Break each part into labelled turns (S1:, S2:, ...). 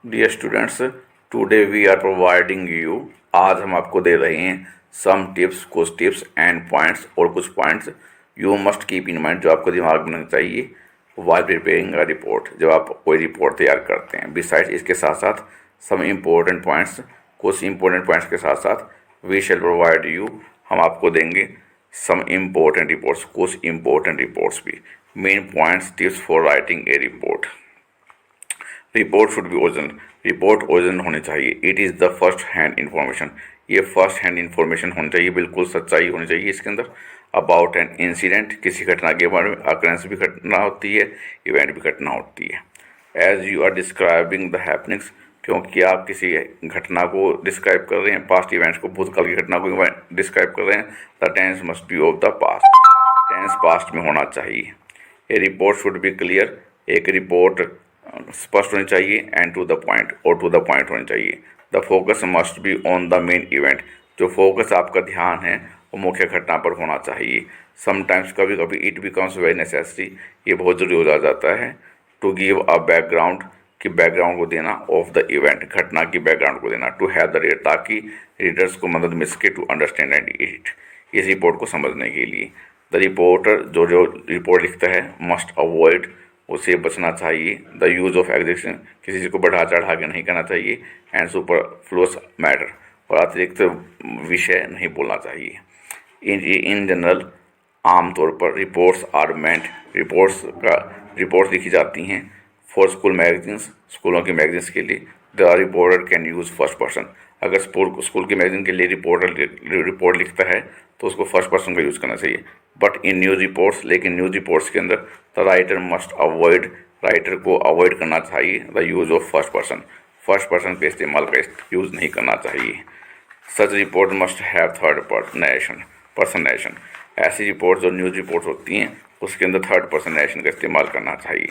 S1: Dear students, today we are providing you, आज हम आपको दे रहे हैं सम टिप्स, कुछ टिप्स एंड पॉइंट्स और कुछ points you must keep in mind, जो आपको दिमाग में होना चाहिए वाइल प्रिपेयरिंग अ रिपोर्ट, जब आप कोई रिपोर्ट तैयार करते हैं। बिसाइड्स इसके साथ साथ सम इम्पोर्टेंट पॉइंट्स, कुछ इम्पोर्टेंट पॉइंट्स के साथ साथ वी शैल प्रोवाइड यू, हम आपको देंगे सम इम्पोर्टेंट रिपोर्ट्स, कुछ इम्पोर्टेंट रिपोर्ट्स भी। Main points, tips for writing a report. Report should B original, report original होनी चाहिए। It is the first hand information, ये फर्स्ट हैंड इन्फॉर्मेशन होनी चाहिए, बिल्कुल सच्चाई होनी चाहिए इसके अंदर। अबाउट एन इंसिडेंट, किसी घटना के बारे में, अकरेंस भी घटना होती है, इवेंट भी घटना होती है। As you are describing the happenings, क्योंकि आप किसी घटना को डिस्क्राइब कर रहे हैं, पास्ट इवेंट्स को, भूतकाल की घटना को डिस्क्राइब कर रहे हैं। The tense must be of the past, tense past में होना चाहिए। A report should be clear, एक रिपोर्ट स्पष्ट होनी चाहिए, एंड टू द पॉइंट, और टू द पॉइंट होनी चाहिए। The focus must be on the main event, जो फोकस आपका ध्यान है वो मुख्य घटना पर होना चाहिए। समटाइम्स, कभी कभी, इट बिकम्स वेरी नेसेसरी, ये बहुत ज़रूरी हो जाता है, टू गिव अ बैकग्राउंड, कि बैकग्राउंड को देना, ऑफ द इवेंट, घटना की बैकग्राउंड को देना, टू हैव द रीडर, ताकि रीडर्स को मदद मिल सके टू अंडरस्टैंड एंड इट, इस रिपोर्ट को समझने के लिए। द रिपोर्टर, जो रिपोर्ट लिखता है, मस्ट अवॉइड, उसे बचना चाहिए, द यूज़ ऑफ एग्जेक्शन, किसी चीज़ को बढ़ा चढ़ा के नहीं करना चाहिए, एंड सुपरफ्लुअस मैटर, और अतिरिक्त विषय नहीं बोलना चाहिए। इन जनरल, आमतौर पर, रिपोर्ट्स आर मेंट, रिपोर्ट्स लिखी जाती हैं फॉर स्कूल मैगजीन्स, स्कूलों की मैगजीन्स के लिए। The reporter can use first person, अगर स्कूल की मैगजीन के लिए रिपोर्ट लिखता है तो उसको फर्स्ट पर्सन का यूज़ करना चाहिए। बट इन न्यूज़ रिपोर्ट्स, लेकिन न्यूज़ रिपोर्ट्स के अंदर the writer must avoid, writer को अवॉइड करना चाहिए the use of first person के इस्तेमाल का यूज़ नहीं करना चाहिए। Such report must have third person narration, ऐसी रिपोर्ट जो न्यूज़ रिपोर्ट होती हैं उसके अंदर थर्ड पर्सन नरेशन का इस्तेमाल करना चाहिए।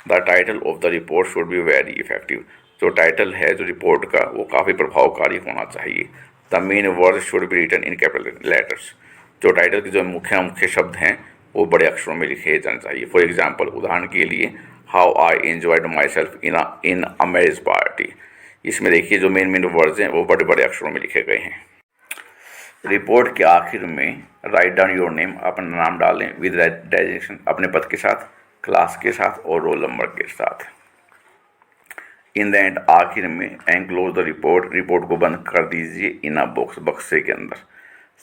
S1: The title of the report should be very effective, जो टाइटल है जो रिपोर्ट का वो काफ़ी प्रभावकारी होना चाहिए। The main word should be written in capital letters, जो टाइटल के जो मुख्य शब्द हैं वो बड़े अक्षरों में लिखे जाने चाहिए। फॉर एग्जाम्पल, उदाहरण के लिए, how I enjoyed my self in a marriage party, इसमें देखिए जो मेन वर्ड्स हैं वो बड़े बड़े अक्षरों में लिखे गए हैं। रिपोर्ट के आखिर में राइट डाउन योर नेम, अपना नाम डालें, विद डायरेक्शन, अपने पद के साथ, क्लास के साथ और रोल नंबर के साथ। इन द एंड, आखिर में, एनक्लोज द रिपोर्ट को बंद कर दीजिए इन अ बॉक्स, बक्से के अंदर।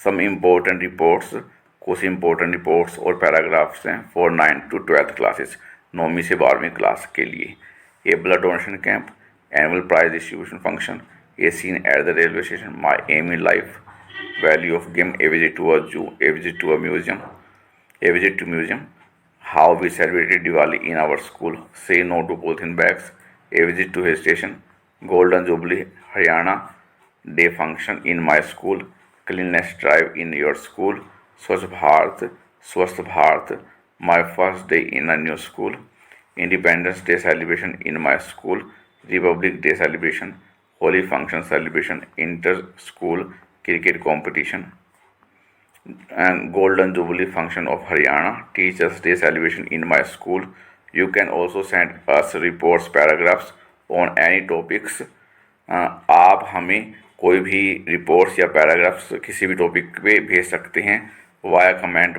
S1: सम इम्पोर्टेंट रिपोर्ट्स, कुछ इम्पोर्टेंट रिपोर्ट्स और पैराग्राफ्स हैं for 9th to 12th classes, 9वीं से 12वीं क्लास के लिए। A blood donation camp, annual prize distribution function, a scene at the railway station, my aim in life, value of game, a visit to a zoo, a visit to museum, how we celebrated Diwali in our school, say no to polythene bags, a visit to hill station, golden jubilee Haryana Day function in my school, cleanness drive in your school, Swasth Bharat, my first day in a new school, Independence Day celebration in my school, Republic Day celebration, Holi function celebration, inter school cricket competition, golden jubilee function of Haryana, teachers day celebration in my school. You can also send us reports, paragraphs on any topics. आप हमें कोई भी reports या paragraphs किसी भी topic पे भेज सकते हैं वाया कमेंट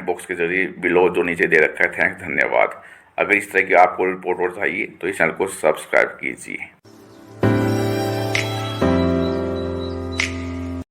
S1: बॉक्स के जरिए बिलो जो नीचे दे रखा है। थैंक्स, धन्यवाद। अगर इस तरह की आपको रिपोर्ट चाहिए तो इस चैनल को सब्सक्राइब कीजिए।